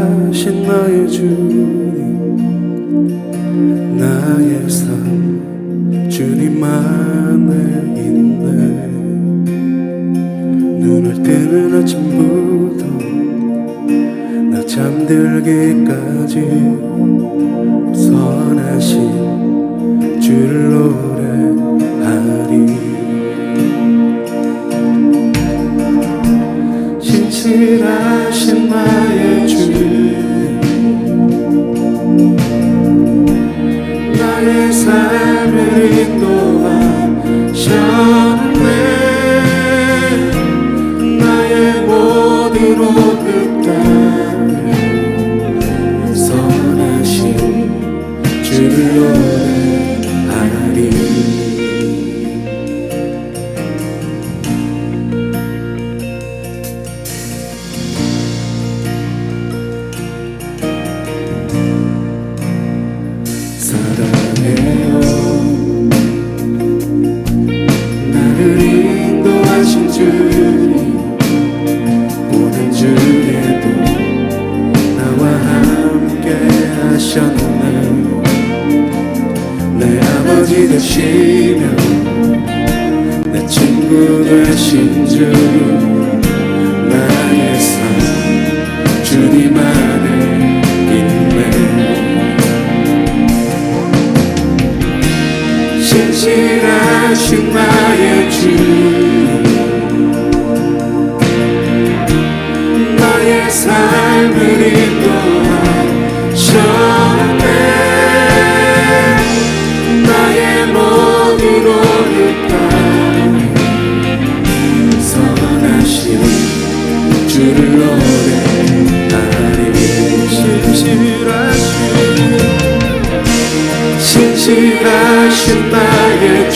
신실하신 나의 주님, 나의 삶 주님 안에 있네. 눈을 뜨는 아침부터 나 잠들기까지 선하신 주를 노래하리. 신실하신 나의 주님, 나의 삶을 인도하셨네. 나의 모든 호흡 따라 선하신 주를 노래하리. 사랑해요, 나를 인도하신 주님, 모든 주에도 나와 함께 하셨네. 내 아버지 되시며 내 친구 되신 주, 나의 삶 주님 안에 있네. 신실하신 나의 주, 나의 삶을 인도하셨네. 나의 모든 호흡 따라 선하신 주를 노래하리. 신실하신 나의 주,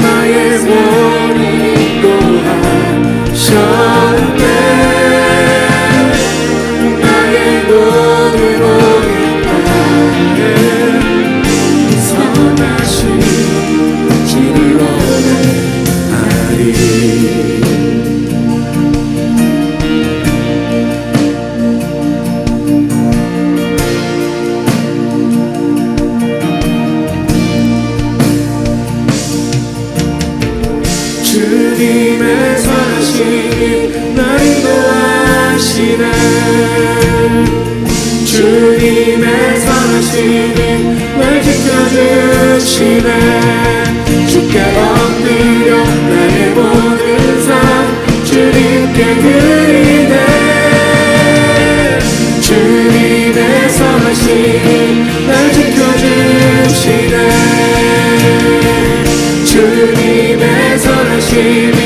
나의 모든 인도하셨네. 나의 모든 호흡 따라 선하신 주를 노래하리. 주님의 선하심이 날 인도하시네. 주님의 선하심이 날 지켜주시네. 주께 엎드려 나의 모든 삶 주님께 드리네. 주님의 선하심이 날 지켜주시네. 주님의 선하심이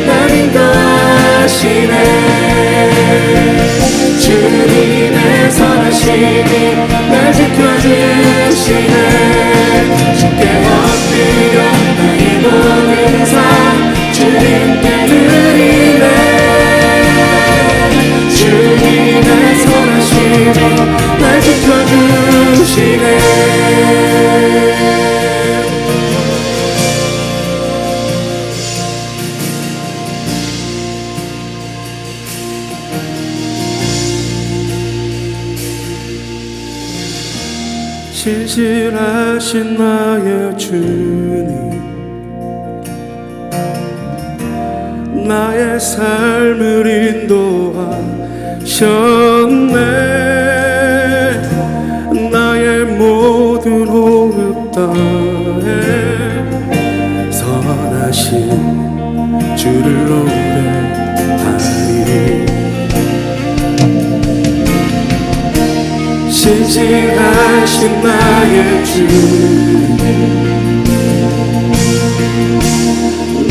날 인도하시네. 주님의 선하심이 날 지켜주시네. 주께 엎드려 나의 모든 삶 주님께 드리네. 주님의 선하심이 날 지켜주시네. 신실하신 나의 주님, 나의 삶을 인도하셨네. 나의 모든 호흡 다해 선하신 주를 노래하리. 신실하신 나의 주,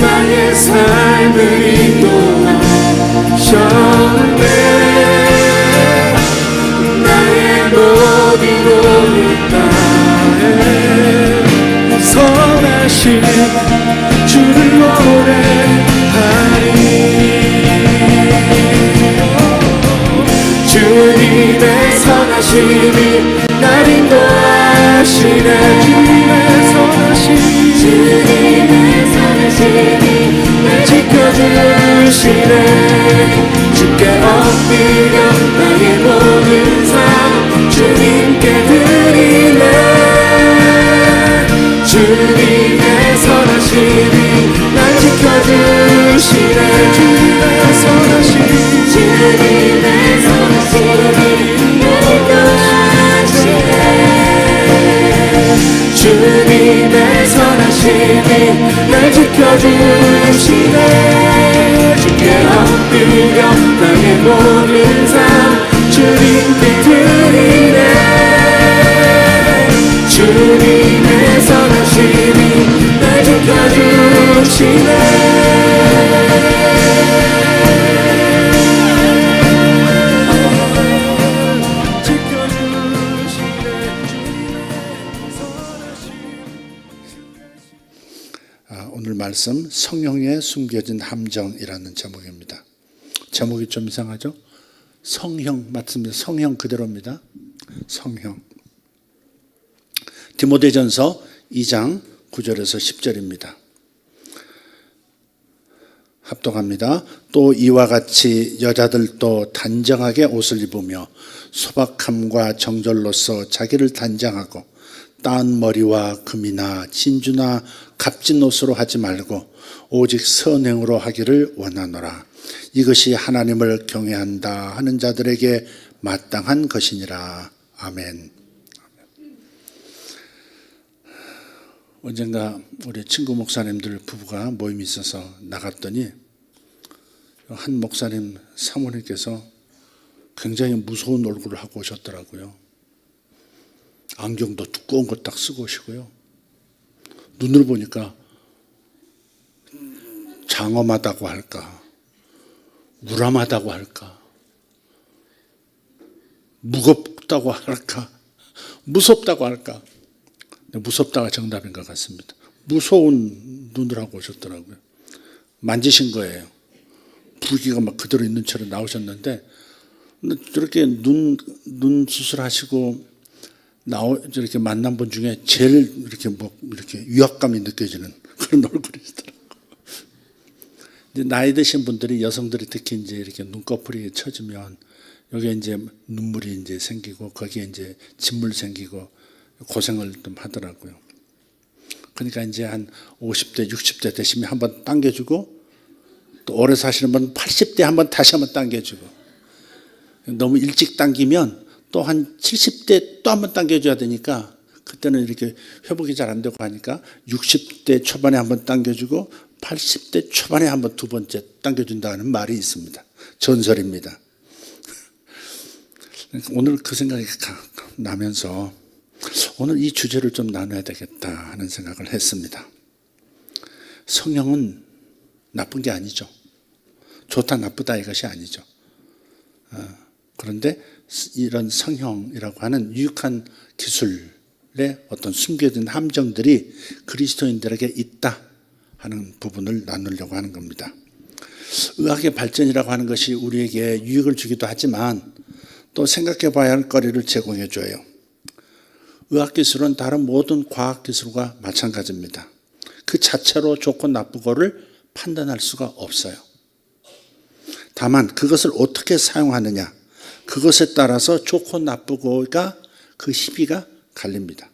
나의 삶을 인도하셨네. 나의 모든 호흡 다해 선하신 주를 노래하리. 주님의 선하심이 날 인도하시네. 주님의 선하심이 날 지켜주시네. 대신에 주께 엎드려 나의 모든 삶 주님께 드리네. 주님의 선하심이 날 지켜주시네. 오늘 말씀 성령에 숨겨진 함정이라는 제목입니다. 제목이 좀 이상하죠? 성형 맞습니다. 성형 그대로입니다. 성형. 디모데전서 2장 9절에서 10절입니다. 합독합니다. 또 이와 같이 여자들도 단정하게 옷을 입으며 소박함과 정절로서 자기를 단장하고 따은 머리와 금이나 진주나 값진 옷으로 하지 말고 오직 선행으로 하기를 원하노라. 이것이 하나님을 경외한다 하는 자들에게 마땅한 것이니라. 아멘. 언젠가 우리 친구 목사님들 부부가 모임이 있어서 나갔더니 한 목사님 사모님께서 굉장히 무서운 얼굴을 하고 오셨더라고요. 안경도 두꺼운 거 딱 쓰고 오시고요. 눈을 보니까 장엄하다고 할까, 무람하다고 할까, 무겁다고 할까, 무섭다고 할까. 무섭다가 정답인 것 같습니다. 무서운 눈을 하고 오셨더라고요. 만지신 거예요. 부기가 막 그대로 있는 처럼 나오셨는데 저렇게 눈 수술하시고 저렇게 만난 분 중에 제일 이렇게 위압감이 느껴지는 그런 얼굴이시더라고요. 나이 드신 분들이, 여성들이 특히 이제 이렇게 눈꺼풀이 처지면 여기에 이제 눈물이 이제 생기고 거기에 이제 진물 생기고 고생을 좀 하더라고요. 그러니까 이제 한 50대, 60대 되시면 한번 당겨주고 또 오래 사시는 분 80대 한번 다시 한번 당겨주고 너무 일찍 당기면 또 한 70대 또 한번 당겨줘야 되니까 그때는 이렇게 회복이 잘 안 되고 하니까 60대 초반에 한번 당겨주고 80대 초반에 한번 두 번째 당겨준다는 말이 있습니다. 전설입니다. 오늘 그 생각이 나면서 오늘 이 주제를 좀 나눠야 되겠다 하는 생각을 했습니다. 성령은 나쁜 게 아니죠. 좋다 나쁘다 이것이 아니죠. 그런데 이런 성형이라고 하는 유익한 기술의 어떤 숨겨진 함정들이 그리스도인들에게 있다 하는 부분을 나누려고 하는 겁니다. 의학의 발전이라고 하는 것이 우리에게 유익을 주기도 하지만 또 생각해 봐야 할 거리를 제공해 줘요. 의학기술은 다른 모든 과학기술과 마찬가지입니다. 그 자체로 좋고 나쁘고를 판단할 수가 없어요. 다만 그것을 어떻게 사용하느냐, 그것에 따라서 좋고 나쁘고가 그 시비가 갈립니다.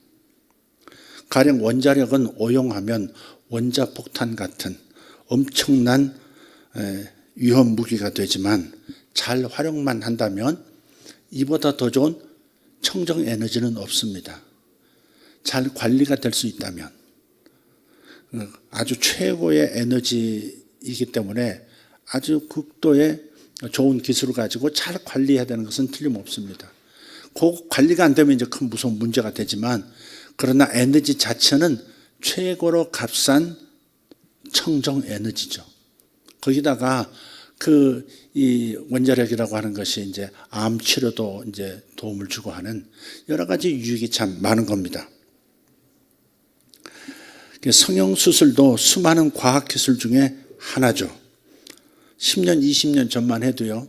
가령 원자력은 오용하면 원자폭탄 같은 엄청난 위험 무기가 되지만 잘 활용만 한다면 이보다 더 좋은 청정 에너지는 없습니다. 잘 관리가 될 수 있다면 아주 최고의 에너지이기 때문에 아주 극도의 좋은 기술을 가지고 잘 관리해야 되는 것은 틀림없습니다. 그 관리가 안 되면 이제 큰 무서운 문제가 되지만 그러나 에너지 자체는 최고로 값싼 청정 에너지죠. 거기다가 이 원자력이라고 하는 것이 이제 암 치료도 이제 도움을 주고 하는 여러 가지 유익이 참 많은 겁니다. 성형 수술도 수많은 과학 기술 중에 하나죠. 10년, 20년 전만 해도요,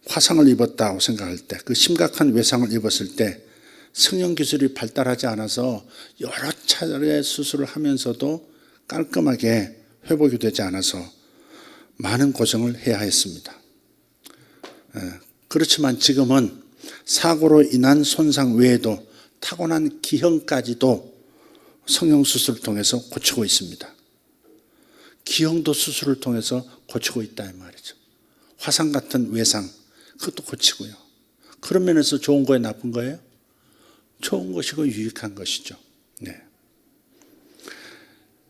화상을 입었다고 생각할 때, 그 심각한 외상을 입었을 때 성형 기술이 발달하지 않아서 여러 차례 수술을 하면서도 깔끔하게 회복이 되지 않아서 많은 고생을 해야 했습니다. 그렇지만 지금은 사고로 인한 손상 외에도 타고난 기형까지도 성형수술을 통해서 고치고 있습니다. 기형도 수술을 통해서 고치고 있다 이 말이죠. 화상 같은 외상, 그것도 고치고요. 그런 면에서 좋은 거예요, 나쁜 거예요? 좋은 것이고 유익한 것이죠. 네.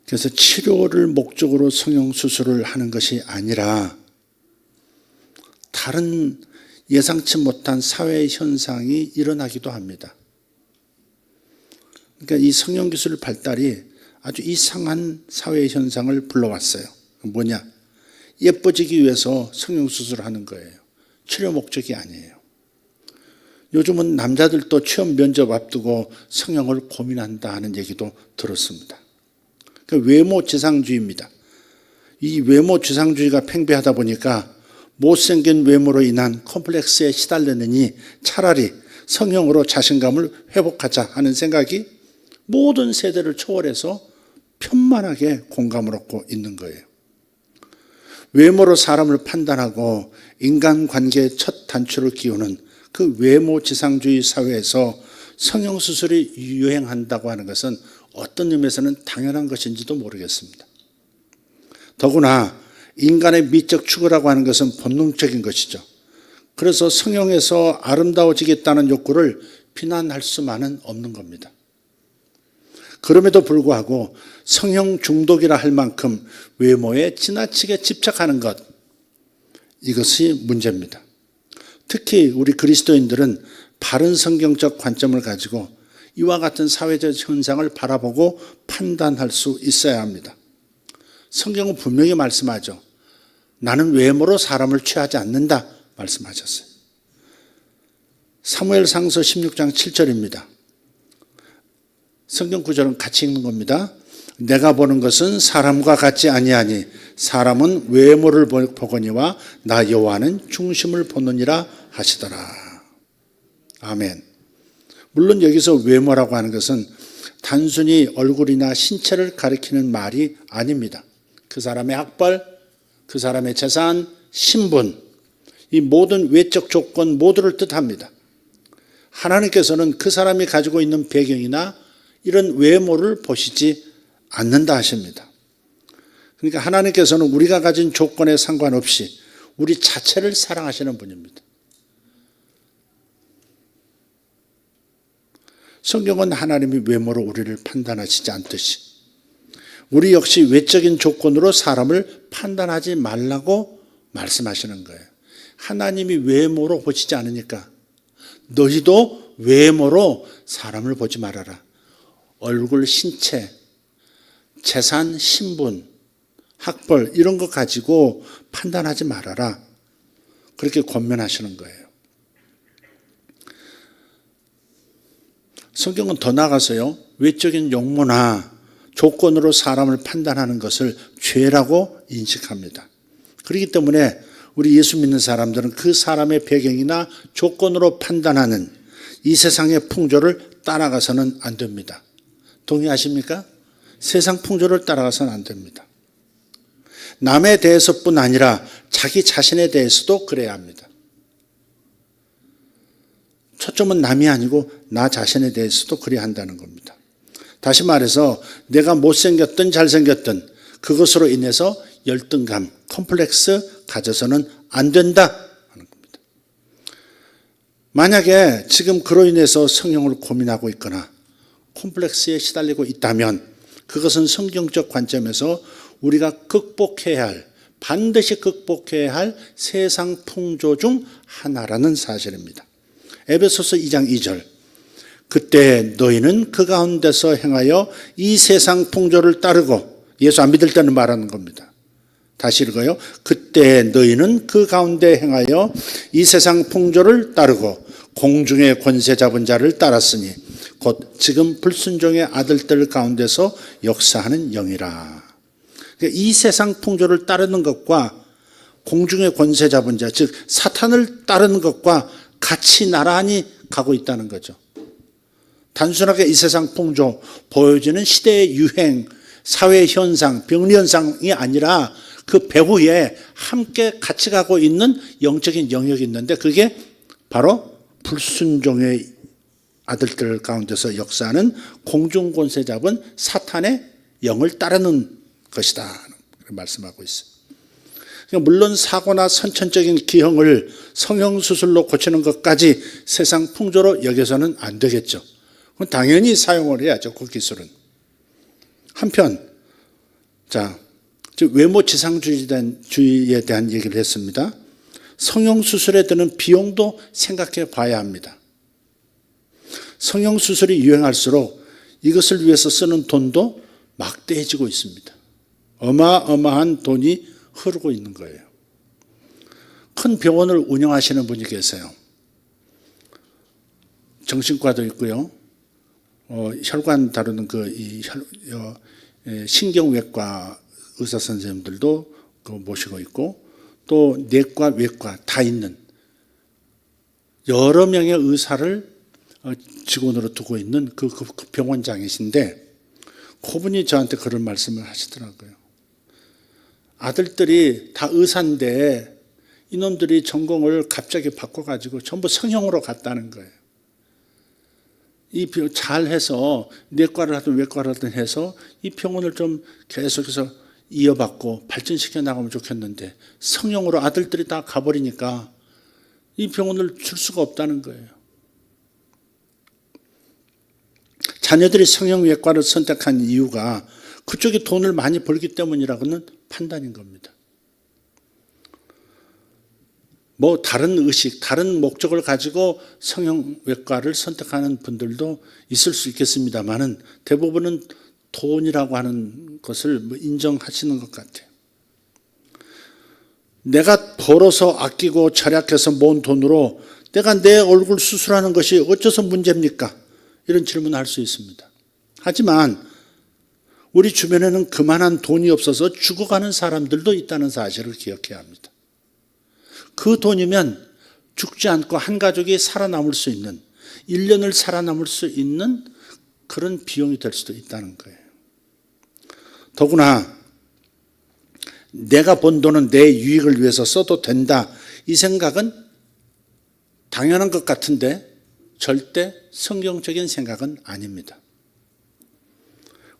그래서 치료를 목적으로 성형수술을 하는 것이 아니라 다른 예상치 못한 사회 현상이 일어나기도 합니다. 그러니까 이 성형기술 발달이 아주 이상한 사회 현상을 불러왔어요. 뭐냐? 예뻐지기 위해서 성형수술을 하는 거예요. 치료 목적이 아니에요. 요즘은 남자들도 취업 면접 앞두고 성형을 고민한다 하는 얘기도 들었습니다. 그러니까 외모지상주의입니다. 이 외모지상주의가 팽배하다 보니까 못생긴 외모로 인한 컴플렉스에 시달리느니 차라리 성형으로 자신감을 회복하자 하는 생각이 모든 세대를 초월해서 편만하게 공감을 얻고 있는 거예요. 외모로 사람을 판단하고 인간관계의 첫 단추를 끼우는 그 외모지상주의 사회에서 성형수술이 유행한다고 하는 것은 어떤 의미에서는 당연한 것인지도 모르겠습니다. 더구나 인간의 미적 추구라고 하는 것은 본능적인 것이죠. 그래서 성형에서 아름다워지겠다는 욕구를 비난할 수만은 없는 겁니다. 그럼에도 불구하고 성형 중독이라 할 만큼 외모에 지나치게 집착하는 것, 이것이 문제입니다. 특히 우리 그리스도인들은 바른 성경적 관점을 가지고 이와 같은 사회적 현상을 바라보고 판단할 수 있어야 합니다. 성경은 분명히 말씀하죠. 나는 외모로 사람을 취하지 않는다 말씀하셨어요. 사무엘상서 16장 7절입니다. 성경 구절은 같이 읽는 겁니다. 내가 보는 것은 사람과 같지 아니하니 사람은 외모를 보거니와 나 여호와는 중심을 보느니라 하시더라. 아멘. 물론 여기서 외모라고 하는 것은 단순히 얼굴이나 신체를 가리키는 말이 아닙니다. 그 사람의 학벌, 그 사람의 재산, 신분, 이 모든 외적 조건 모두를 뜻합니다. 하나님께서는 그 사람이 가지고 있는 배경이나 이런 외모를 보시지 않는다 하십니다. 그러니까 하나님께서는 우리가 가진 조건에 상관없이 우리 자체를 사랑하시는 분입니다. 성경은 하나님이 외모로 우리를 판단하시지 않듯이 우리 역시 외적인 조건으로 사람을 판단하지 말라고 말씀하시는 거예요. 하나님이 외모로 보시지 않으니까 너희도 외모로 사람을 보지 말아라. 얼굴, 신체, 재산, 신분, 학벌 이런 거 가지고 판단하지 말아라. 그렇게 권면하시는 거예요. 성경은 더 나아가서요. 외적인 용모나 조건으로 사람을 판단하는 것을 죄라고 인식합니다. 그렇기 때문에 우리 예수 믿는 사람들은 그 사람의 배경이나 조건으로 판단하는 이 세상의 풍조를 따라가서는 안 됩니다. 동의하십니까? 세상 풍조를 따라가서는 안 됩니다. 남에 대해서뿐 아니라 자기 자신에 대해서도 그래야 합니다. 초점은 남이 아니고 나 자신에 대해서도 그래야 한다는 겁니다. 다시 말해서 내가 못생겼든 잘생겼든 그것으로 인해서 열등감, 컴플렉스 가져서는 안 된다 하는 겁니다. 만약에 지금 그로 인해서 성형을 고민하고 있거나 콤플렉스에 시달리고 있다면 그것은 성경적 관점에서 우리가 극복해야 할, 반드시 극복해야 할 세상 풍조 중 하나라는 사실입니다. 에베소서 2장 2절. 그때 너희는 그 가운데서 행하여 이 세상 풍조를 따르고, 예수 안 믿을 때는 말하는 겁니다. 다시 읽어요. 그때 너희는 그 가운데 행하여 이 세상 풍조를 따르고 공중의 권세 잡은 자를 따랐으니 곧 지금 불순종의 아들들 가운데서 역사하는 영이라. 그러니까 이 세상 풍조를 따르는 것과 공중의 권세 잡은 자, 즉 사탄을 따르는 것과 같이 나란히 가고 있다는 거죠. 단순하게 이 세상 풍조, 보여지는 시대의 유행, 사회 현상, 병리 현상이 아니라 그 배후에 함께 같이 가고 있는 영적인 영역이 있는데 그게 바로 불순종의 아들들 가운데서 역사하는 공중 권세 잡은 사탄의 영을 따르는 것이다 말씀하고 있어요. 물론 사고나 선천적인 기형을 성형수술로 고치는 것까지 세상 풍조로 여겨서는 안 되겠죠. 당연히 사용을 해야죠. 그 기술은. 한편 자, 즉 외모 지상주의에 대한 얘기를 했습니다. 성형수술에 드는 비용도 생각해 봐야 합니다. 성형수술이 유행할수록 이것을 위해서 쓰는 돈도 막대해지고 있습니다. 어마어마한 돈이 흐르고 있는 거예요. 큰 병원을 운영하시는 분이 계세요. 정신과도 있고요. 혈관 다루는 신경외과 의사 선생님들도 모시고 있고, 또 내과, 외과 다 있는 여러 명의 의사를 직원으로 두고 있는 그 병원장이신데, 그분이 저한테 그런 말씀을 하시더라고요. 아들들이 다 의사인데 이놈들이 전공을 갑자기 바꿔가지고 전부 성형으로 갔다는 거예요. 잘해서 내과를 하든 외과를 하든 해서 이 병원을 좀 계속해서 이어받고 발전시켜 나가면 좋겠는데 성형으로 아들들이 다 가버리니까 이 병원을 줄 수가 없다는 거예요. 자녀들이 성형외과를 선택한 이유가 그쪽이 돈을 많이 벌기 때문이라고는 판단인 겁니다. 다른 의식, 다른 목적을 가지고 성형외과를 선택하는 분들도 있을 수 있겠습니다만은 대부분은 돈이라고 하는 것을 인정하시는 것 같아요. 내가 벌어서 아끼고 절약해서 모은 돈으로 내가 내 얼굴 수술하는 것이 어째서 문제입니까? 이런 질문을 할 수 있습니다. 하지만 우리 주변에는 그만한 돈이 없어서 죽어가는 사람들도 있다는 사실을 기억해야 합니다. 그 돈이면 죽지 않고 한 가족이 살아남을 수 있는, 1년을 살아남을 수 있는 그런 비용이 될 수도 있다는 거예요. 더구나 내가 번 돈은 내 유익을 위해서 써도 된다, 이 생각은 당연한 것 같은데 절대 성경적인 생각은 아닙니다.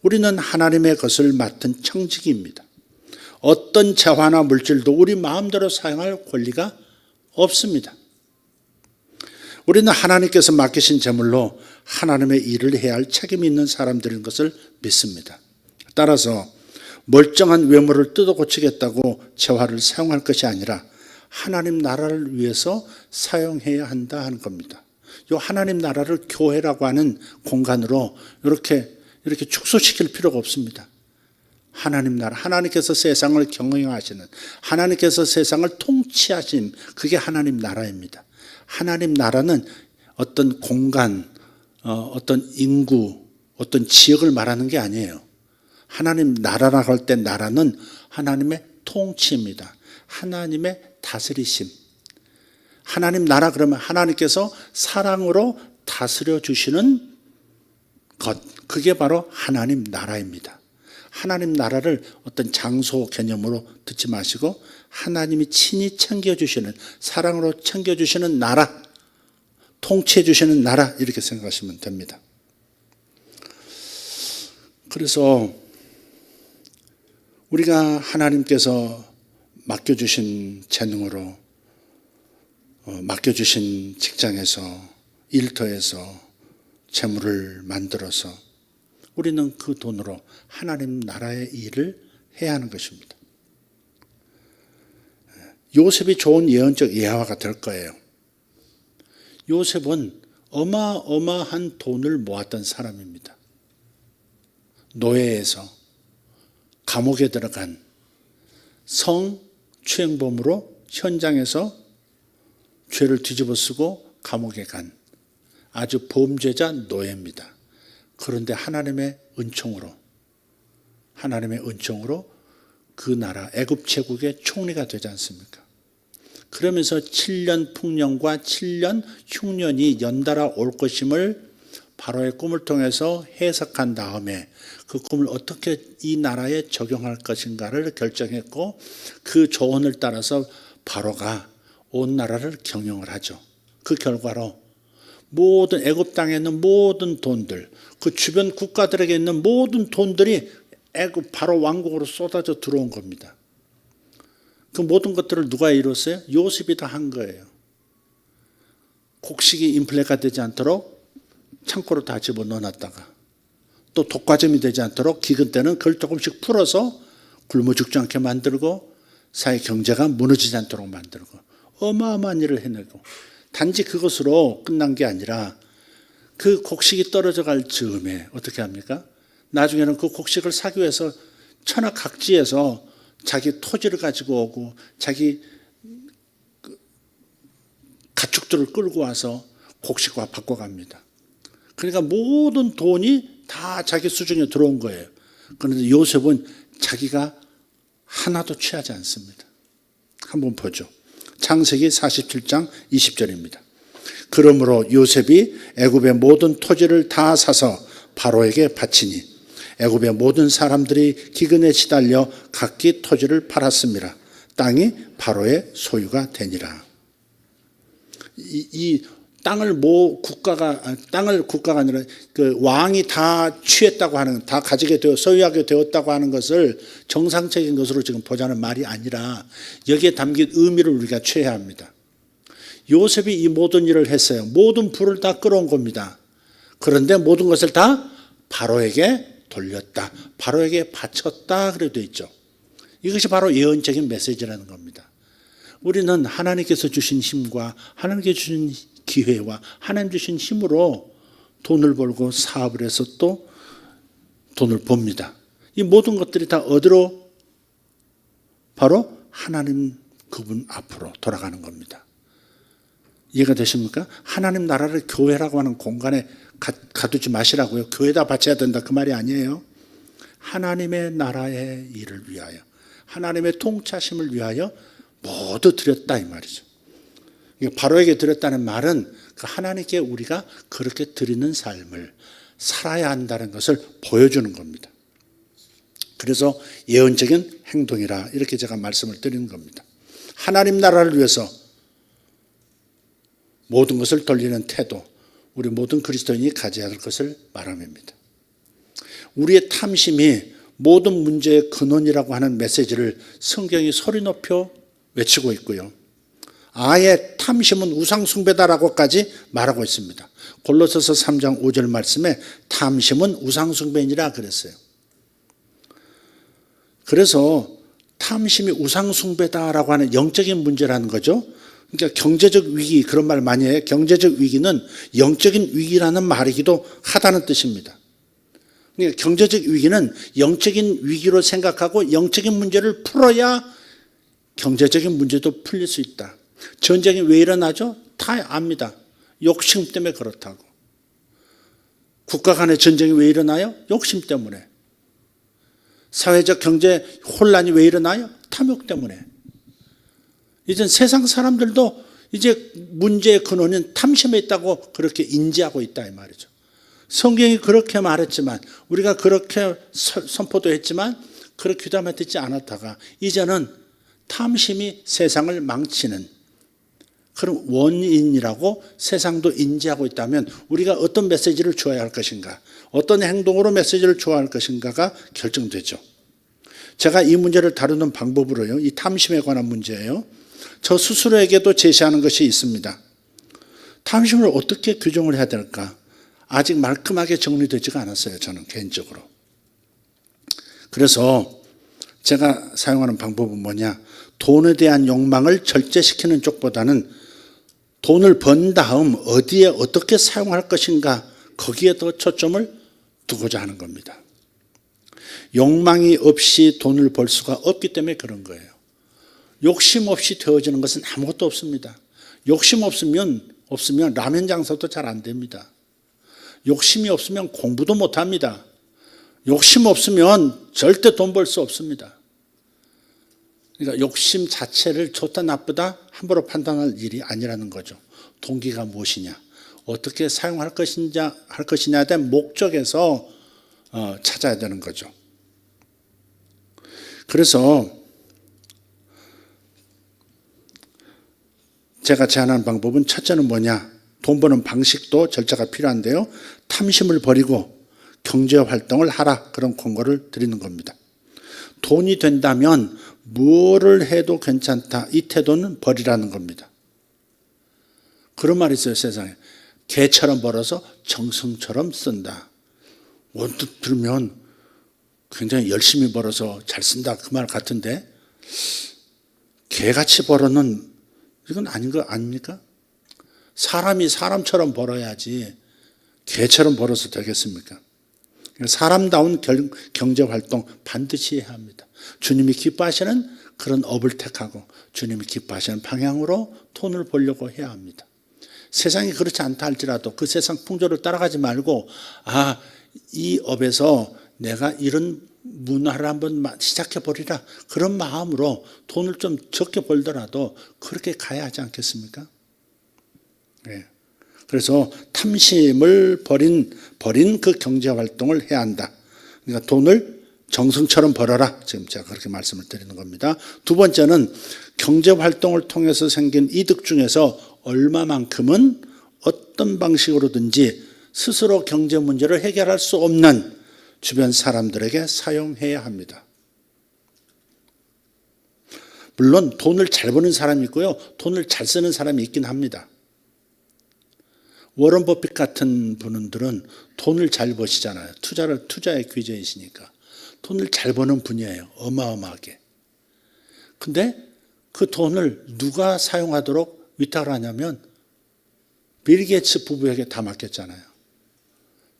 우리는 하나님의 것을 맡은 청지기입니다. 어떤 재화나 물질도 우리 마음대로 사용할 권리가 없습니다. 우리는 하나님께서 맡기신 재물로 하나님의 일을 해야 할 책임이 있는 사람들인 것을 믿습니다. 따라서 멀쩡한 외모를 뜯어 고치겠다고 재화를 사용할 것이 아니라 하나님 나라를 위해서 사용해야 한다 하는 겁니다. 이 하나님 나라를 교회라고 하는 공간으로 이렇게 축소시킬 필요가 없습니다. 하나님 나라, 하나님께서 세상을 경영하시는, 하나님께서 세상을 통치하신, 그게 하나님 나라입니다. 하나님 나라는 어떤 공간, 어떤 인구, 어떤 지역을 말하는 게 아니에요. 하나님 나라라고 할 때 나라는 하나님의 통치입니다. 하나님의 다스리심. 하나님 나라 그러면 하나님께서 사랑으로 다스려 주시는 것, 그게 바로 하나님 나라입니다. 하나님 나라를 어떤 장소 개념으로 듣지 마시고 하나님이 친히 챙겨주시는, 사랑으로 챙겨주시는 나라, 통치해 주시는 나라, 이렇게 생각하시면 됩니다. 그래서 우리가 하나님께서 맡겨주신 재능으로, 맡겨주신 직장에서, 일터에서 재물을 만들어서 우리는 그 돈으로 하나님 나라의 일을 해야 하는 것입니다. 요셉이 좋은 예언적 예화가 될 거예요. 요셉은 어마어마한 돈을 모았던 사람입니다. 노예에서 감옥에 들어간, 성추행범으로 현장에서 죄를 뒤집어 쓰고 감옥에 간 아주 범죄자 노예입니다. 그런데 하나님의 은총으로 그 나라 애굽 제국의 총리가 되지 않습니까? 그러면서 7년 풍년과 7년 흉년이 연달아 올 것임을 바로의 꿈을 통해서 해석한 다음에 그 꿈을 어떻게 이 나라에 적용할 것인가를 결정했고, 그 조언을 따라서 바로가 온 나라를 경영을 하죠. 그 결과로 모든 애굽 땅에 있는 모든 돈들, 그 주변 국가들에게 있는 모든 돈들이 애굽 바로 왕국으로 쏟아져 들어온 겁니다. 그 모든 것들을 누가 이뤘어요? 요셉이 다 한 거예요. 곡식이 인플레가 되지 않도록 창고로 다 집어넣어놨다가, 또 독과점이 되지 않도록 기근 때는 그걸 조금씩 풀어서 굶어 죽지 않게 만들고 사회 경제가 무너지지 않도록 만들고 어마어마한 일을 해내고, 단지 그것으로 끝난 게 아니라 그 곡식이 떨어져 갈 즈음에 어떻게 합니까? 나중에는 그 곡식을 사기 위해서 천하각지에서 자기 토지를 가지고 오고 자기 가축들을 끌고 와서 곡식과 바꿔갑니다. 그러니까 모든 돈이 다 자기 수중에 들어온 거예요. 그런데 요셉은 자기가 하나도 취하지 않습니다. 한번 보죠. 창세기 47장 20절입니다. 그러므로 요셉이 애굽의 모든 토지를 다 사서 바로에게 바치니 애굽의 모든 사람들이 기근에 시달려 각기 토지를 팔았습니다. 땅이 바로의 소유가 되니라. 이 땅을 국가가 아니라 그 왕이 다 취했다고 하는, 다 가지게 되어 소유하게 되었다고 하는 것을 정상적인 것으로 지금 보자는 말이 아니라 여기에 담긴 의미를 우리가 취해야 합니다. 요셉이 이 모든 일을 했어요. 모든 부를 다 끌어온 겁니다. 그런데 모든 것을 다 바로에게 돌렸다, 바로에게 바쳤다 그래 되어 있죠. 이것이 바로 예언적인 메시지라는 겁니다. 우리는 하나님께서 주신 힘과 하나님께서 주신 기회와 하나님 주신 힘으로 돈을 벌고 사업을 해서 또 돈을 법니다. 이 모든 것들이 다 어디로? 바로 하나님 그분 앞으로 돌아가는 겁니다. 이해가 되십니까? 하나님 나라를 교회라고 하는 공간에 가두지 마시라고요. 교회에다 바쳐야 된다 그 말이 아니에요. 하나님의 나라의 일을 위하여, 하나님의 통치하심을 위하여 모두 드렸다 이 말이죠. 바로에게 드렸다는 말은 그 하나님께 우리가 그렇게 드리는 삶을 살아야 한다는 것을 보여주는 겁니다. 그래서 예언적인 행동이라 이렇게 제가 말씀을 드리는 겁니다. 하나님 나라를 위해서 모든 것을 돌리는 태도, 우리 모든 그리스도인이 가져야 할 것을 말합니다. 우리의 탐심이 모든 문제의 근원이라고 하는 메시지를 성경이 소리 높여 외치고 있고요. 아예 탐심은 우상숭배다라고까지 말하고 있습니다. 골로새서 3장 5절 말씀에 탐심은 우상숭배니라 그랬어요. 그래서 탐심이 우상숭배다라고 하는 영적인 문제라는 거죠. 그러니까 경제적 위기, 그런 말 많이 해요. 경제적 위기는 영적인 위기라는 말이기도 하다는 뜻입니다. 그러니까 경제적 위기는 영적인 위기로 생각하고 영적인 문제를 풀어야 경제적인 문제도 풀릴 수 있다. 전쟁이 왜 일어나죠? 다 압니다. 욕심 때문에 그렇다고. 국가 간의 전쟁이 왜 일어나요? 욕심 때문에. 사회적 경제 혼란이 왜 일어나요? 탐욕 때문에. 이젠 세상 사람들도 이제 문제의 근원은 탐심에 있다고 그렇게 인지하고 있다 이 말이죠. 성경이 그렇게 말했지만, 우리가 그렇게 선포도 했지만 그렇게 귀담아 듣지 않았다가 이제는 탐심이 세상을 망치는 그런 원인이라고 세상도 인지하고 있다면 우리가 어떤 메시지를 주어야 할 것인가, 어떤 행동으로 메시지를 주어야 할 것인가가 결정되죠. 제가 이 문제를 다루는 방법으로요, 이 탐심에 관한 문제예요, 저 스스로에게도 제시하는 것이 있습니다. 탐심을 어떻게 규정을 해야 될까? 아직 말끔하게 정리되지가 않았어요, 저는 개인적으로. 그래서 제가 사용하는 방법은 뭐냐? 돈에 대한 욕망을 절제시키는 쪽보다는 돈을 번 다음 어디에 어떻게 사용할 것인가, 거기에 더 초점을 두고자 하는 겁니다. 욕망이 없이 돈을 벌 수가 없기 때문에 그런 거예요. 욕심 없이 되어지는 것은 아무것도 없습니다. 욕심 없으면 라면 장사도 잘 안 됩니다. 욕심이 없으면 공부도 못 합니다. 욕심 없으면 절대 돈 벌 수 없습니다. 그러니까 욕심 자체를 좋다 나쁘다 함부로 판단할 일이 아니라는 거죠. 동기가 무엇이냐, 어떻게 사용할 것이냐에 대한 목적에서 찾아야 되는 거죠. 그래서 제가 제안하는 방법은, 첫째는 뭐냐? 돈 버는 방식도 절차가 필요한데요, 탐심을 버리고 경제활동을 하라, 그런 권고를 드리는 겁니다. 돈이 된다면 뭐를 해도 괜찮다, 이 태도는 버리라는 겁니다. 그런 말이 있어요, 세상에. 개처럼 벌어서 정성처럼 쓴다. 언뜻 들으면 굉장히 열심히 벌어서 잘 쓴다 그 말 같은데 개같이 벌어는 이건 아닌 거 아닙니까? 사람이 사람처럼 벌어야지 개처럼 벌어서 되겠습니까? 사람다운 경제활동 반드시 해야 합니다. 주님이 기뻐하시는 그런 업을 택하고 주님이 기뻐하시는 방향으로 돈을 벌려고 해야 합니다. 세상이 그렇지 않다 할지라도 그 세상 풍조를 따라가지 말고 이 업에서 내가 이런 문화를 한번 시작해 버리라 그런 마음으로 돈을 좀 적게 벌더라도 그렇게 가야 하지 않겠습니까? 네. 그래서 탐심을 버린 그 경제활동을 해야 한다. 그러니까 돈을 정성처럼 벌어라. 지금 제가 그렇게 말씀을 드리는 겁니다. 두 번째는 경제활동을 통해서 생긴 이득 중에서 얼마만큼은 어떤 방식으로든지 스스로 경제 문제를 해결할 수 없는 주변 사람들에게 사용해야 합니다. 물론 돈을 잘 버는 사람이 있고요. 돈을 잘 쓰는 사람이 있긴 합니다. 워런 버핏 같은 분들은 돈을 잘 버시잖아요. 투자의 귀재이시니까. 돈을 잘 버는 분이에요. 어마어마하게. 근데 그 돈을 누가 사용하도록 위탁을 하냐면 빌 게이츠 부부에게 다 맡겼잖아요.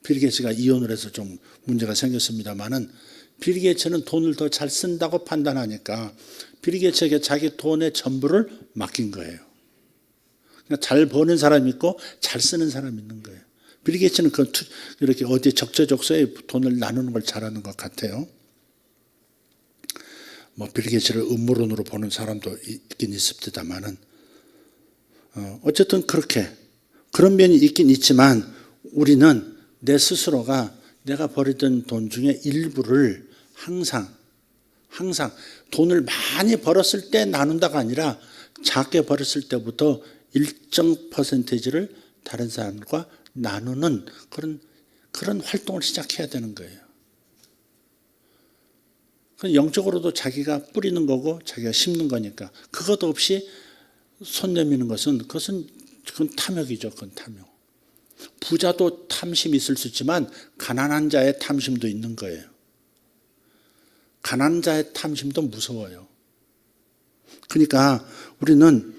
빌 게이츠가 이혼을 해서 좀 문제가 생겼습니다만은 빌 게이츠는 돈을 더 잘 쓴다고 판단하니까 빌 게이츠에게 자기 돈의 전부를 맡긴 거예요. 그러니까 잘 버는 사람이 있고 잘 쓰는 사람이 있는 거예요. 빌 게이츠는 이렇게 어디 적재적소에 돈을 나누는 걸 잘하는 것 같아요. 빌 게이츠를 음모론으로 보는 사람도 있긴 있습니다만은 어쨌든 그런 면이 있긴 있지만 우리는 내 스스로가 내가 벌이던 돈 중에 일부를 항상 돈을 많이 벌었을 때 나눈다가 아니라 작게 벌었을 때부터 일정 퍼센테이지를 다른 사람과 나누는 그런 활동을 시작해야 되는 거예요. 영적으로도 자기가 뿌리는 거고 자기가 심는 거니까 그것 없이 손 내미는 그건 탐욕이죠. 그건 탐욕. 부자도 탐심이 있을 수 있지만 가난한 자의 탐심도 있는 거예요. 가난한 자의 탐심도 무서워요. 그러니까 우리는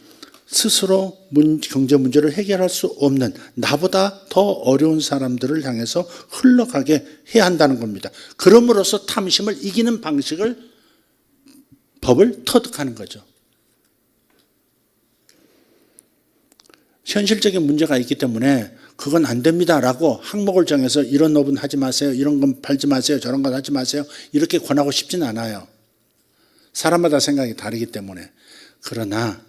스스로 경제 문제를 해결할 수 없는 나보다 더 어려운 사람들을 향해서 흘러가게 해야 한다는 겁니다. 그럼으로써 탐심을 이기는 법을 터득하는 거죠. 현실적인 문제가 있기 때문에 그건 안 됩니다라고 항목을 정해서 이런 업은 하지 마세요. 이런 건 팔지 마세요. 저런 건 하지 마세요. 이렇게 권하고 싶진 않아요. 사람마다 생각이 다르기 때문에. 그러나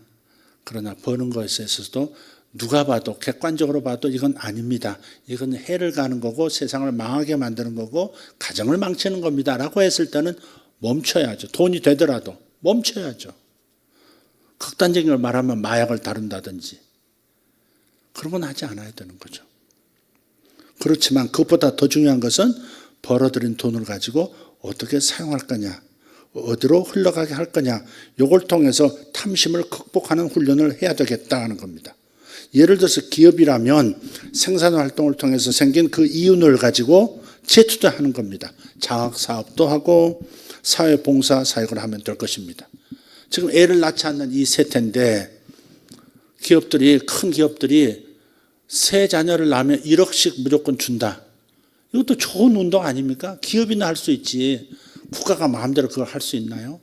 버는 것에 있어서도 누가 봐도 객관적으로 봐도 이건 아닙니다. 이건 해를 가는 거고 세상을 망하게 만드는 거고 가정을 망치는 겁니다. 라고 했을 때는 멈춰야죠. 돈이 되더라도 멈춰야죠. 극단적인 걸 말하면 마약을 다룬다든지 그런 건 하지 않아야 되는 거죠. 그렇지만 그것보다 더 중요한 것은 벌어들인 돈을 가지고 어떻게 사용할 거냐, 어디로 흘러가게 할 거냐, 이걸 통해서 탐심을 극복하는 훈련을 해야 되겠다는 겁니다. 예를 들어서 기업이라면 생산활동을 통해서 생긴 그 이윤을 가지고 재투자하는 겁니다. 장학사업도 하고 사회봉사 사역을 하면 될 것입니다. 지금 애를 낳지 않는 이 세태인데 큰 기업들이 세 자녀를 낳으면 1억씩 무조건 준다. 이것도 좋은 운동 아닙니까? 기업이나 할 수 있지. 국가가 마음대로 그걸 할 수 있나요?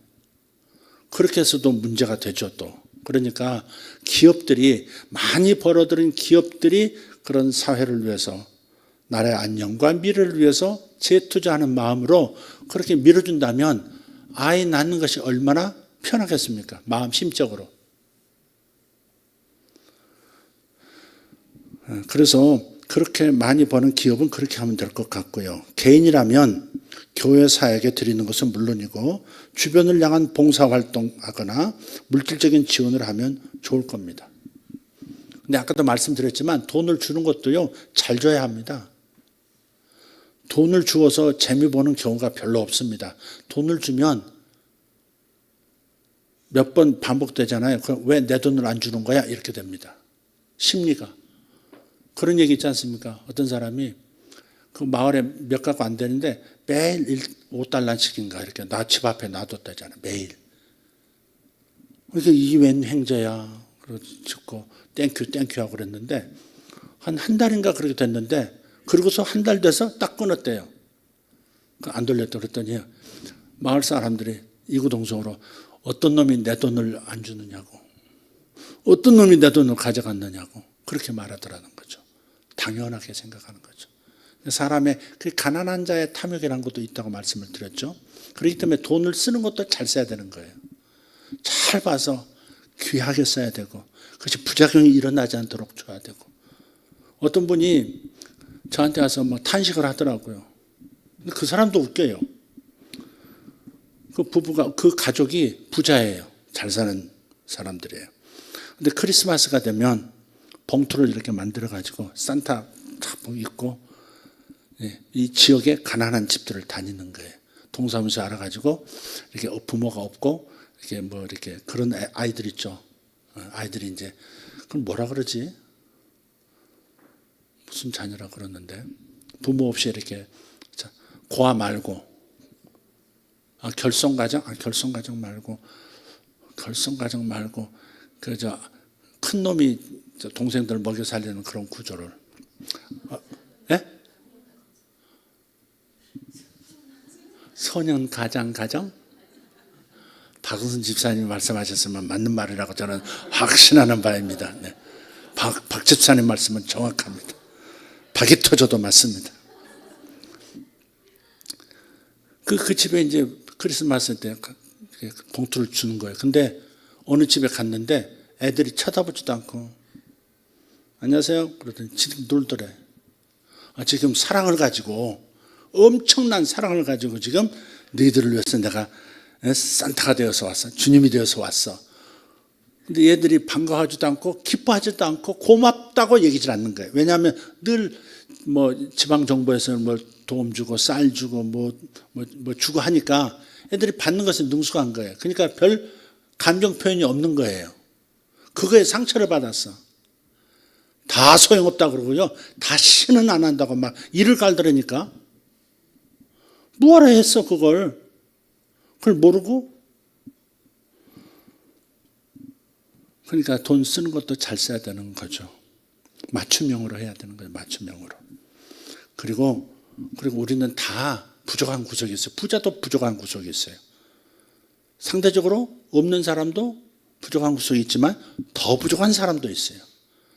그렇게 해서도 문제가 되죠, 또. 그러니까 기업들이, 많이 벌어들인 기업들이 그런 사회를 위해서, 나라의 안녕과 미래를 위해서 재투자하는 마음으로 그렇게 밀어준다면 아이 낳는 것이 얼마나 편하겠습니까? 마음 심적으로. 그래서 그렇게 많이 버는 기업은 그렇게 하면 될 것 같고요. 개인이라면 교회 사역에 드리는 것은 물론이고 주변을 향한 봉사활동하거나 물질적인 지원을 하면 좋을 겁니다. 근데 아까도 말씀드렸지만 돈을 주는 것도요, 잘 줘야 합니다. 돈을 주어서 재미 보는 경우가 별로 없습니다. 돈을 주면 몇 번 반복되잖아요. 왜 내 돈을 안 주는 거야? 이렇게 됩니다. 심리가. 그런 얘기 있지 않습니까? 어떤 사람이 그 마을에 몇 가구 안 되는데 매일 5달러씩인가 이렇게 나 집 앞에 놔뒀다잖아. 매일. 그래서 이게 웬 행자야. 그러고 듣고 땡큐 하고 그랬는데 한 달인가 그렇게 됐는데 그러고서 한 달 돼서 딱 끊었대요. 안 돌렸다 그랬더니 마을 사람들이 이구동성으로 어떤 놈이 내 돈을 안 주느냐고, 어떤 놈이 내 돈을 가져갔느냐고 그렇게 말하더라는 거죠. 당연하게 생각하는 거죠. 사람의 그 가난한 자의 탐욕이라는 것도 있다고 말씀을 드렸죠. 그렇기 때문에 돈을 쓰는 것도 잘 써야 되는 거예요. 잘 봐서 귀하게 써야 되고 그것이 부작용이 일어나지 않도록 줘야 되고. 어떤 분이 저한테 와서 뭐 탄식을 하더라고요. 근데 그 사람도 웃겨요. 그 부부가, 그 가족이 부자예요. 잘 사는 사람들이에요. 근데 크리스마스가 되면 봉투를 이렇게 만들어가지고 산타 탁 입고 이 지역의 가난한 집들을 다니는 거예요. 동사무소 알아가지고 이렇게 부모가 없고 이렇게 뭐 이렇게 그런 아이들 있죠. 아이들이 이제 그걸 뭐라 그러지? 무슨 자녀라 그러는데 부모 없이 이렇게 고아 말고 결손가정 말고 그저 큰 놈이 동생들 먹여 살리는 그런 구조를 소년 가정 박은순 집사님이 말씀하셨으면 맞는 말이라고 저는 확신하는 바입니다. 네. 박 집사님 말씀은 정확합니다. 박이 터져도 맞습니다. 그 집에 이제 크리스마스 때 봉투를 주는 거예요. 근데 어느 집에 갔는데 애들이 쳐다보지도 않고 안녕하세요 그러더니 지금 놀더래. 지금 사랑을 가지고 엄청난 사랑을 가지고 지금 너희들을 위해서 내가 산타가 되어서 왔어. 주님이 되어서 왔어. 근데 얘들이 반가워하지도 않고 기뻐하지도 않고 고맙다고 얘기질 않는 거예요. 왜냐하면 늘 뭐 지방정부에서 뭐 도움 주고 쌀 주고 뭐 주고 하니까 애들이 받는 것에 능숙한 거예요. 그러니까 별 감정 표현이 없는 거예요. 그거에 상처를 받았어. 다 소용없다 그러고요. 다시는 안 한다고 막 이를 갈더라니까. 뭐하러 했어 그걸 모르고. 그러니까 돈 쓰는 것도 잘 써야 되는 거죠. 맞춤형으로 해야 되는 거예요. 맞춤형으로. 그리고 우리는 다 부족한 구석이 있어요. 부자도 부족한 구석이 있어요. 상대적으로 없는 사람도 부족한 구석이 있지만 더 부족한 사람도 있어요.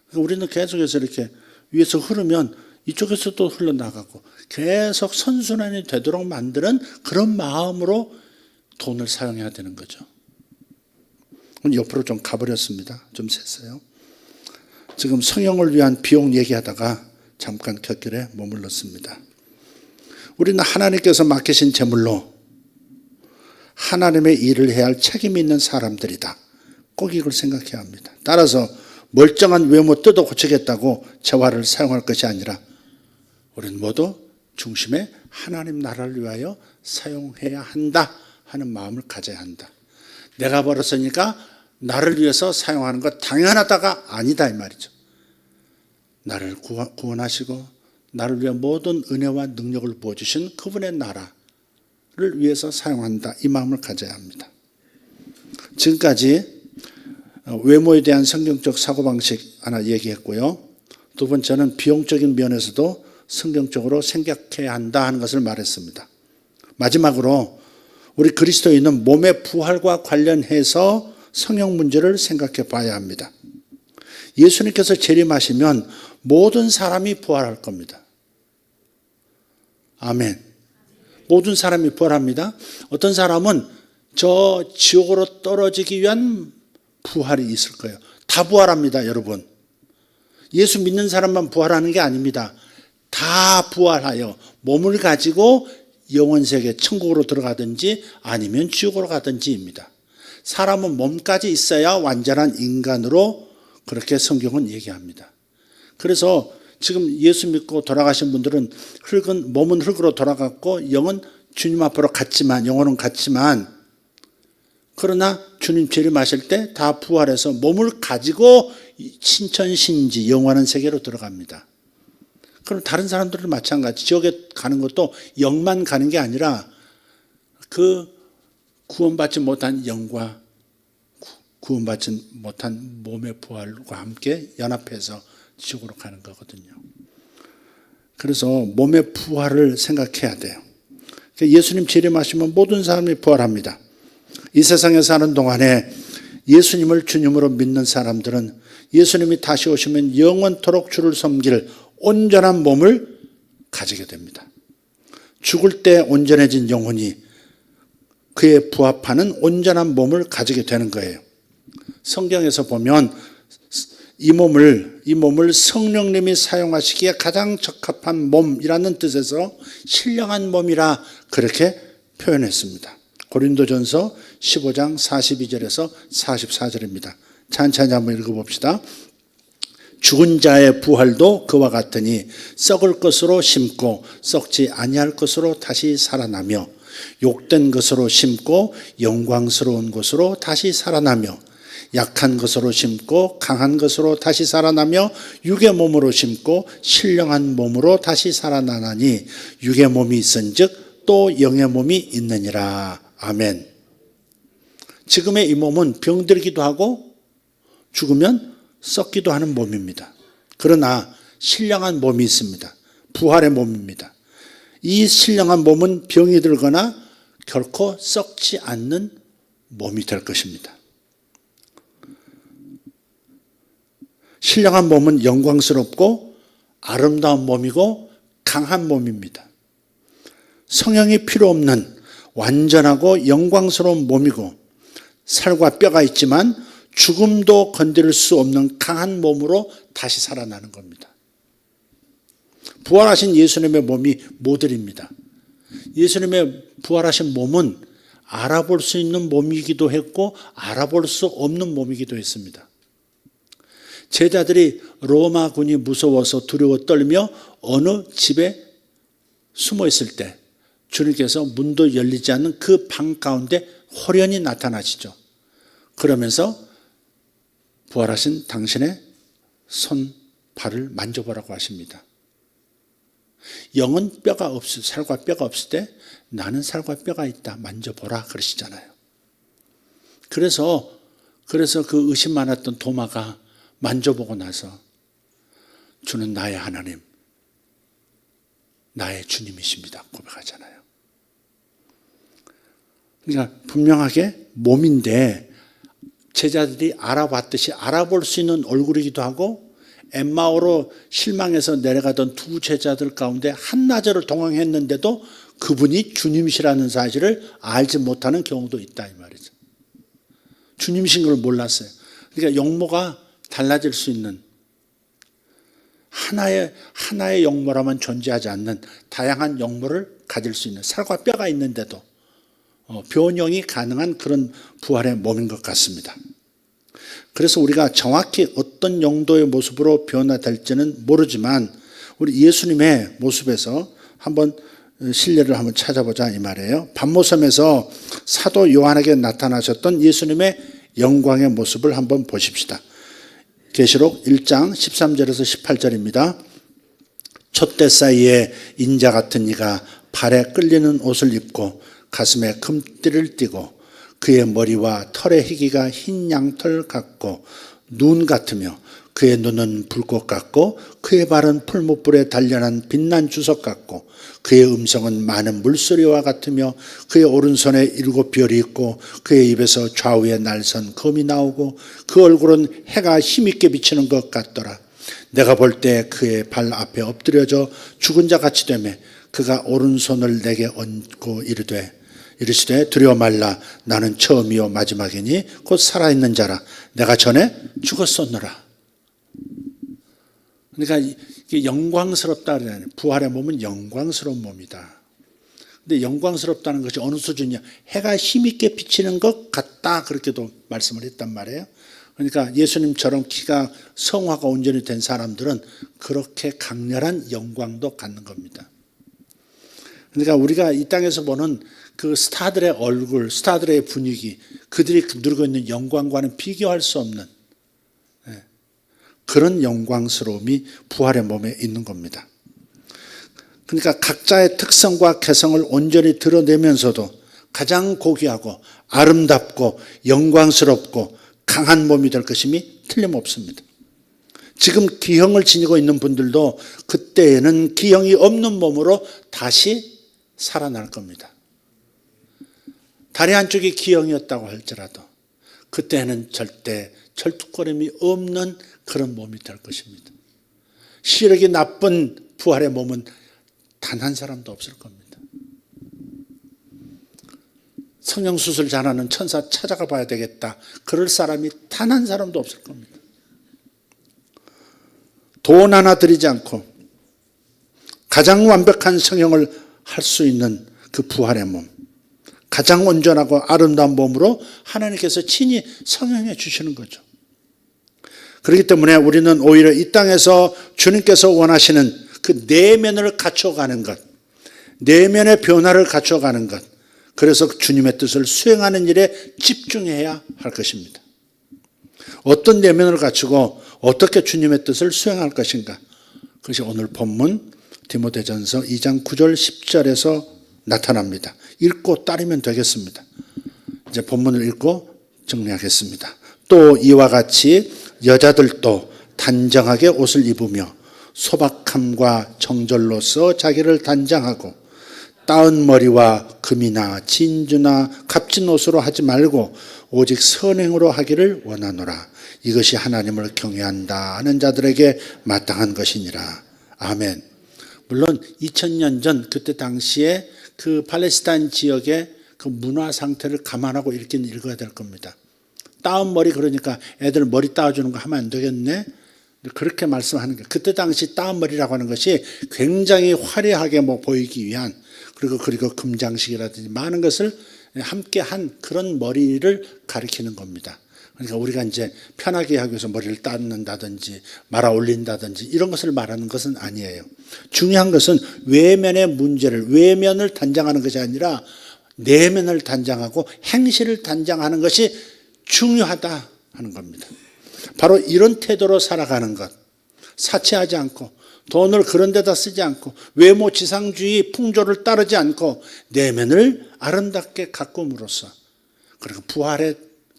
그러니까 우리는 계속해서 이렇게 위에서 흐르면 이쪽에서도 흘러나가고 계속 선순환이 되도록 만드는 그런 마음으로 돈을 사용해야 되는 거죠. 옆으로 좀 가버렸습니다. 좀 셌어요. 지금 성형을 위한 비용 얘기하다가 잠깐 곁길에 머물렀습니다. 우리는 하나님께서 맡기신 제물로 하나님의 일을 해야 할 책임이 있는 사람들이다. 꼭 이걸 생각해야 합니다. 따라서 멀쩡한 외모 뜯어 고치겠다고 재화를 사용할 것이 아니라 우리는 모두 중심에 하나님 나라를 위하여 사용해야 한다 하는 마음을 가져야 한다. 내가 벌었으니까 나를 위해서 사용하는 것 당연하다가 아니다 이 말이죠. 나를 구원하시고 나를 위해 모든 은혜와 능력을 부어주신 그분의 나라를 위해서 사용한다 이 마음을 가져야 합니다. 지금까지 외모에 대한 성경적 사고방식 하나 얘기했고요. 두 번째는 비용적인 면에서도 성경적으로 생각해야 한다 하는 것을 말했습니다. 마지막으로 우리 그리스도인은 몸의 부활과 관련해서 성형 문제를 생각해 봐야 합니다. 예수님께서 재림하시면 모든 사람이 부활할 겁니다. 아멘. 모든 사람이 부활합니다. 어떤 사람은 저 지옥으로 떨어지기 위한 부활이 있을 거예요. 다 부활합니다, 여러분. 예수 믿는 사람만 부활하는 게 아닙니다. 다 부활하여 몸을 가지고 영원세계 천국으로 들어가든지 아니면 지옥으로 가든지입니다. 사람은 몸까지 있어야 완전한 인간으로 그렇게 성경은 얘기합니다. 그래서 지금 예수 믿고 돌아가신 분들은 몸은 흙으로 돌아갔고 영은 주님 앞으로 갔지만, 영혼은 갔지만, 그러나 주님 재림하실 때 다 부활해서 몸을 가지고 신천신지 영원한 세계로 들어갑니다. 그럼 다른 사람들도 마찬가지. 지옥에 가는 것도 영만 가는 게 아니라 그 구원받지 못한 영과 구원받지 못한 몸의 부활과 함께 연합해서 지옥으로 가는 거거든요. 그래서 몸의 부활을 생각해야 돼요. 예수님 재림하시면 모든 사람이 부활합니다. 이 세상에 사는 동안에 예수님을 주님으로 믿는 사람들은 예수님이 다시 오시면 영원토록 주를 섬길 온전한 몸을 가지게 됩니다. 죽을 때 온전해진 영혼이 그에 부합하는 온전한 몸을 가지게 되는 거예요. 성경에서 보면 이 몸을 성령님이 사용하시기에 가장 적합한 몸이라는 뜻에서 신령한 몸이라 그렇게 표현했습니다. 고린도전서 15장 42절에서 44절입니다. 찬찬히 한번 읽어봅시다. 죽은 자의 부활도 그와 같으니 썩을 것으로 심고 썩지 아니할 것으로 다시 살아나며 욕된 것으로 심고 영광스러운 것으로 다시 살아나며 약한 것으로 심고 강한 것으로 다시 살아나며 육의 몸으로 심고 신령한 몸으로 다시 살아나나니 육의 몸이 있은즉 또 영의 몸이 있느니라. 아멘. 지금의 이 몸은 병들기도 하고 죽으면 썩기도 하는 몸입니다. 그러나 신령한 몸이 있습니다. 부활의 몸입니다. 이 신령한 몸은 병이 들거나 결코 썩지 않는 몸이 될 것입니다. 신령한 몸은 영광스럽고 아름다운 몸이고 강한 몸입니다. 성형이 필요 없는 완전하고 영광스러운 몸이고 살과 뼈가 있지만 죽음도 건드릴 수 없는 강한 몸으로 다시 살아나는 겁니다. 부활하신 예수님의 몸이 모델입니다. 예수님의 부활하신 몸은 알아볼 수 있는 몸이기도 했고 알아볼 수 없는 몸이기도 했습니다. 제자들이 로마군이 무서워서 두려워 떨며 어느 집에 숨어 있을 때 주님께서 문도 열리지 않는 그 방 가운데 호련히 나타나시죠. 그러면서 부활하신 당신의 손, 발을 만져보라고 하십니다. 영은 뼈가 없을, 살과 뼈가 없을 때 나는 살과 뼈가 있다. 만져보라 그러시잖아요. 그래서 그 의심 많았던 도마가 만져보고 나서 주는 나의 하나님, 나의 주님이십니다. 고백하잖아요. 그러니까 분명하게 몸인데 제자들이 알아봤듯이 알아볼 수 있는 얼굴이기도 하고 엠마오로 실망해서 내려가던 두 제자들 가운데 한나절을 동행했는데도 그분이 주님이시라는 사실을 알지 못하는 경우도 있다 이 말이죠. 주님이신 걸 몰랐어요. 그러니까 용모가 달라질 수 있는 하나의 용모라면 존재하지 않는 다양한 용모를 가질 수 있는 살과 뼈가 있는데도 변형이 가능한 그런 부활의 몸인 것 같습니다. 그래서 우리가 정확히 어떤 용도의 모습으로 변화될지는 모르지만 우리 예수님의 모습에서 한번 신뢰를 한번 찾아보자 이 말이에요. 반모섬에서 사도 요한에게 나타나셨던 예수님의 영광의 모습을 한번 보십시다. 계시록 1장 13절에서 18절입니다. 촛대 사이에 인자 같은 이가 발에 끌리는 옷을 입고 가슴에 금띠를 띠고 그의 머리와 털의 희기가 흰 양털 같고 눈 같으며 그의 눈은 불꽃 같고 그의 발은 풀무불에 단련한 빛난 주석 같고 그의 음성은 많은 물소리와 같으며 그의 오른손에 7 별이 있고 그의 입에서 좌우에 날선 검이 나오고 그 얼굴은 해가 힘있게 비치는 것 같더라. 내가 볼 때 그의 발 앞에 엎드려져 죽은 자 같이 되며 그가 오른손을 내게 얹고 이르시되 두려워 말라. 나는 처음이요 마지막이니 곧 살아있는 자라. 내가 전에 죽었었노라. 그러니까 이게 영광스럽다 그러잖아요. 부활의 몸은 영광스러운 몸이다. 근데 영광스럽다는 것이 어느 수준이냐? 해가 힘있게 비치는 것 같다. 그렇게도 말씀을 했단 말이에요. 그러니까 예수님처럼 키가 성화가 온전히 된 사람들은 그렇게 강렬한 영광도 갖는 겁니다. 그러니까 우리가 이 땅에서 보는 그 스타들의 얼굴, 스타들의 분위기, 그들이 누리고 있는 영광과는 비교할 수 없는 그런 영광스러움이 부활의 몸에 있는 겁니다. 그러니까 각자의 특성과 개성을 온전히 드러내면서도 가장 고귀하고 아름답고 영광스럽고 강한 몸이 될 것임이 틀림없습니다. 지금 기형을 지니고 있는 분들도 그때에는 기형이 없는 몸으로 다시 살아날 겁니다. 다리 한쪽이 기형이었다고 할지라도 그때는 절대 절뚝거림이 없는 그런 몸이 될 것입니다. 시력이 나쁜 부활의 몸은 단 한 사람도 없을 겁니다. 성형수술 잘하는 천사 찾아가 봐야 되겠다. 그럴 사람이 단 한 사람도 없을 겁니다. 돈 하나 들이지 않고 가장 완벽한 성형을 할 수 있는 그 부활의 몸, 가장 온전하고 아름다운 몸으로 하나님께서 친히 성형해 주시는 거죠. 그렇기 때문에 우리는 오히려 이 땅에서 주님께서 원하시는 그 내면을 갖춰가는 것, 내면의 변화를 갖춰가는 것, 그래서 주님의 뜻을 수행하는 일에 집중해야 할 것입니다. 어떤 내면을 갖추고 어떻게 주님의 뜻을 수행할 것인가, 그것이 오늘 본문 디모데전서 2장 9절 10절에서 나타납니다. 읽고 따르면 되겠습니다. 이제 본문을 읽고 정리하겠습니다. 또 이와 같이 여자들도 단정하게 옷을 입으며 소박함과 정절로서 자기를 단장하고 따은 머리와 금이나 진주나 값진 옷으로 하지 말고 오직 선행으로 하기를 원하노라. 이것이 하나님을 경외한다 하는 자들에게 마땅한 것이니라. 아멘. 물론 2000년 전 그때 당시에 그 팔레스타인 지역의 그 문화 상태를 감안하고 읽긴 읽어야 될 겁니다. 따은 머리, 그러니까 애들 머리 따주는 거 하면 안 되겠네. 그렇게 말씀하는 거예요. 그때 당시 따은 머리라고 하는 것이 굉장히 화려하게 보이기 위한, 그리고 금장식이라든지 많은 것을 함께 한 그런 머리를 가리키는 겁니다. 그러니까 우리가 이제 편하게 하기 위해서 머리를 따는다든지 말아 올린다든지 이런 것을 말하는 것은 아니에요. 중요한 것은 외면의 문제를, 외면을 단장하는 것이 아니라 내면을 단장하고 행실을 단장하는 것이 중요하다 하는 겁니다. 바로 이런 태도로 살아가는 것, 사치하지 않고 돈을 그런 데다 쓰지 않고 외모 지상주의 풍조를 따르지 않고 내면을 아름답게 가꿈으로써, 그리고 부활의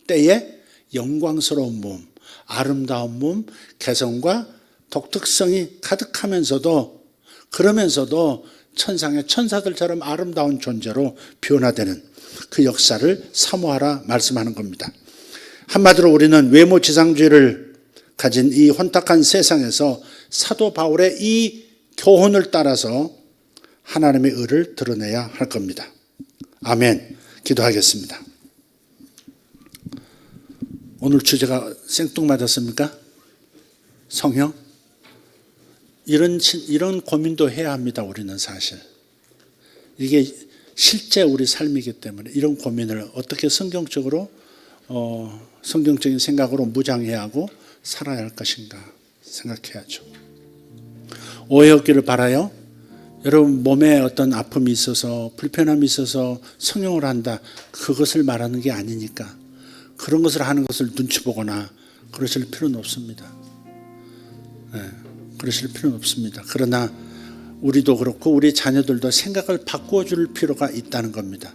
때에 영광스러운 몸, 아름다운 몸, 개성과 독특성이 가득하면서도, 그러면서도 천상의 천사들처럼 아름다운 존재로 변화되는 그 역사를 사모하라 말씀하는 겁니다. 한마디로 우리는 외모 지상주의를 가진 이 혼탁한 세상에서 사도 바울의 이 교훈을 따라서 하나님의 의를 드러내야 할 겁니다. 아멘. 기도하겠습니다. 오늘 주제가 생뚱맞았습니까? 성형? 이런 고민도 해야 합니다. 우리는 사실. 이게 실제 우리 삶이기 때문에 이런 고민을 어떻게 성경적으로 성경적인 생각으로 무장해야 하고 살아야 할 것인가 생각해야죠. 오해 없기를 바라요. 여러분 몸에 어떤 아픔이 있어서 불편함이 있어서 성형을 한다, 그것을 말하는 게 아니니까 그런 것을 하는 것을 눈치 보거나 그러실 필요는 없습니다. 네, 그러실 필요는 없습니다. 그러나 우리도 그렇고 우리 자녀들도 생각을 바꾸어 줄 필요가 있다는 겁니다.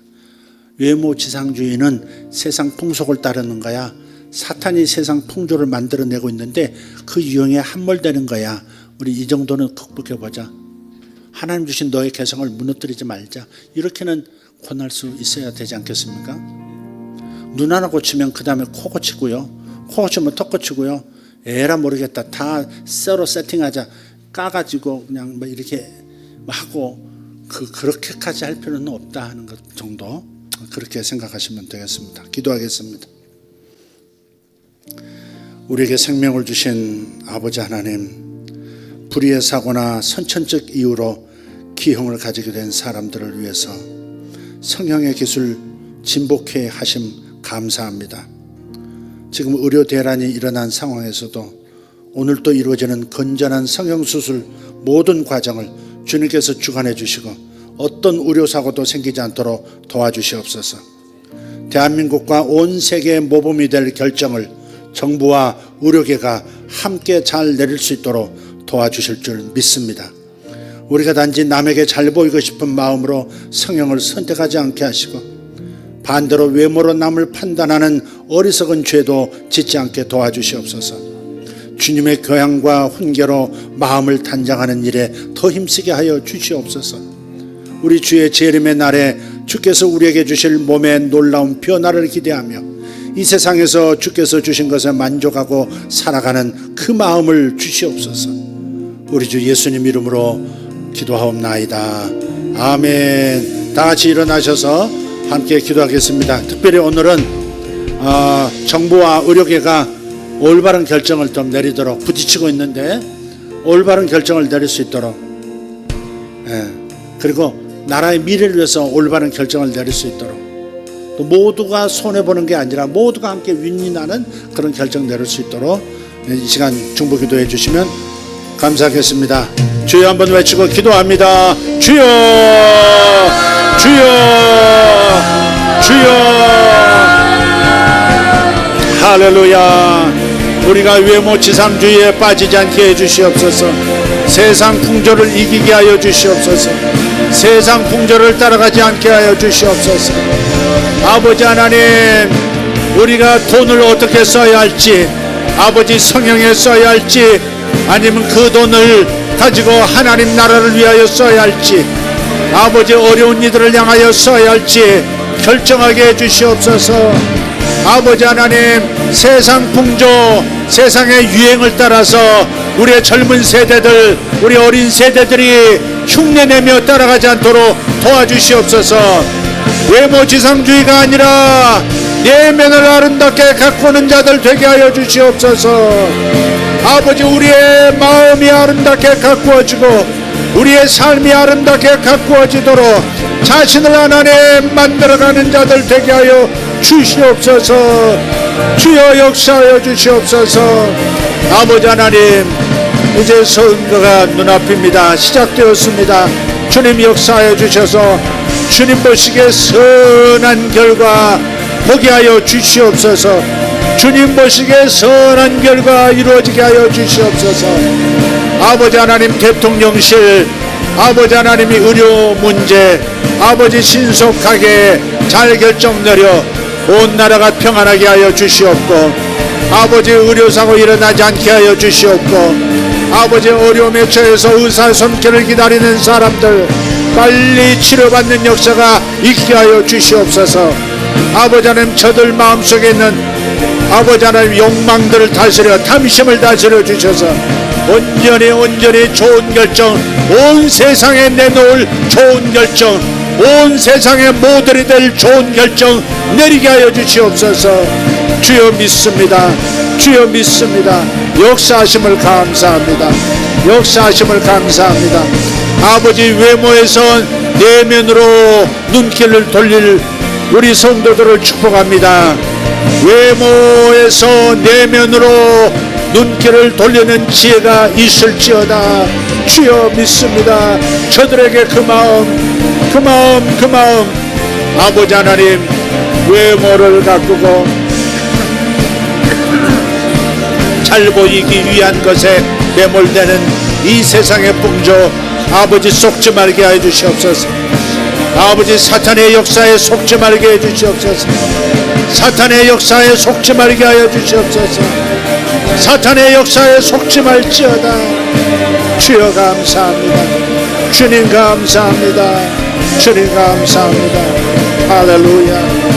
외모 지상주의는 세상 풍속을 따르는 거야. 사탄이 세상 풍조를 만들어내고 있는데 그 유형에 함몰되는 거야. 우리 이 정도는 극복해보자. 하나님 주신 너의 개성을 무너뜨리지 말자. 이렇게는 권할 수 있어야 되지 않겠습니까? 눈 하나 고치면 그 다음에 코 고치고요. 코 고치면 턱 고치고요. 에라 모르겠다. 다 새로 세팅하자. 까가지고 그냥 이렇게 하고 그렇게까지 할 필요는 없다 하는 것 정도, 그렇게 생각하시면 되겠습니다. 기도하겠습니다. 우리에게 생명을 주신 아버지 하나님, 불의의 사고나 선천적 이유로 기형을 가지게 된 사람들을 위해서 성형의 기술 진복해 하심 감사합니다. 지금 의료 대란이 일어난 상황에서도 오늘 또 이루어지는 건전한 성형수술 모든 과정을 주님께서 주관해 주시고 어떤 의료사고도 생기지 않도록 도와주시옵소서. 대한민국과 온 세계의 모범이 될 결정을 정부와 의료계가 함께 잘 내릴 수 있도록 도와주실 줄 믿습니다. 우리가 단지 남에게 잘 보이고 싶은 마음으로 성형을 선택하지 않게 하시고 반대로 외모로 남을 판단하는 어리석은 죄도 짓지 않게 도와주시옵소서. 주님의 교양과 훈계로 마음을 단장하는 일에 더 힘쓰게 하여 주시옵소서. 우리 주의 재림의 날에 주께서 우리에게 주실 몸의 놀라운 변화를 기대하며 이 세상에서 주께서 주신 것에 만족하고 살아가는 그 마음을 주시옵소서. 우리 주 예수님 이름으로 기도하옵나이다. 아멘. 다 같이 일어나셔서 함께 기도하겠습니다. 특별히 오늘은 정부와 의료계가 올바른 결정을 좀 내리도록 부딪히고 있는데 올바른 결정을 내릴 수 있도록 그리고 나라의 미래를 위해서 올바른 결정을 내릴 수 있도록 또 모두가 손해보는 게 아니라 모두가 함께 윈윈하는 그런 결정 내릴 수 있도록 이 시간 중보기도해 주시면 감사하겠습니다. 주여 한번 외치고 기도합니다. 주여 주여 주여. 할렐루야. 우리가 외모 지상주의에 빠지지 않게 해주시옵소서. 세상 풍조를 이기게 하여 주시옵소서. 세상 풍조를 따라가지 않게 하여 주시옵소서. 아버지 하나님, 우리가 돈을 어떻게 써야 할지, 아버지 성형에 써야 할지, 아니면 그 돈을 가지고 하나님 나라를 위하여 써야 할지, 아버지 어려운 이들을 향하여 써야 할지 결정하게 해주시옵소서. 아버지 하나님, 세상 풍조, 세상의 유행을 따라서 우리의 젊은 세대들, 우리 어린 세대들이 흉내내며 따라가지 않도록 도와주시옵소서. 외모 지상주의가 아니라 내면을 아름답게 가꾸는 자들 되게 하여 주시옵소서. 아버지, 우리의 마음이 아름답게 가꾸어지고 우리의 삶이 아름답게 가꾸어지도록 자신을 하나님 만들어가는 자들 되게 하여 주시옵소서. 주여 역사하여 주시옵소서. 아버지 하나님, 이제 선거가 눈앞입니다. 시작되었습니다. 주님 역사하여 주셔서 주님 보시기에 선한 결과 보게 하여 주시옵소서. 주님 보시기에 선한 결과 이루어지게 하여 주시옵소서. 아버지 하나님, 대통령실, 아버지 하나님이 의료 문제, 아버지 신속하게 잘 결정 내려 온 나라가 평안하게 하여 주시옵고, 아버지 의료사고 일어나지 않게 하여 주시옵고, 아버지 어려움에 처해서 의사 손길을 기다리는 사람들 빨리 치료받는 역사가 있게 하여 주시옵소서. 아버지 하나님, 저들 마음속에 있는 아버지 하나님 욕망들을 다스려 탐심을 다스려 주셔서 온전히 좋은 결정, 온 세상에 내놓을 좋은 결정, 온 세상의 모델이 될 좋은 결정 내리게 하여 주시옵소서. 주여 믿습니다. 주여 믿습니다. 역사하심을 감사합니다. 역사하심을 감사합니다. 아버지, 외모에서 내면으로 눈길을 돌릴 우리 성도들을 축복합니다. 외모에서 내면으로 눈길을 돌리는 지혜가 있을지어다. 주여 믿습니다. 저들에게 그 마음 아버지 하나님, 외모를 가꾸고 잘 보이기 위한 것에 매몰되는 이 세상의 풍조 아버지 속지 말게 해 주시옵소서. 아버지, 사탄의 역사에 속지 말게 해 주시옵소서. 사탄의 역사에 속지 말게 하여 주시옵소서. 사탄의 역사에 속지 말지어다. 주여 감사합니다. 주님 감사합니다. 주님 감사합니다. 할렐루야.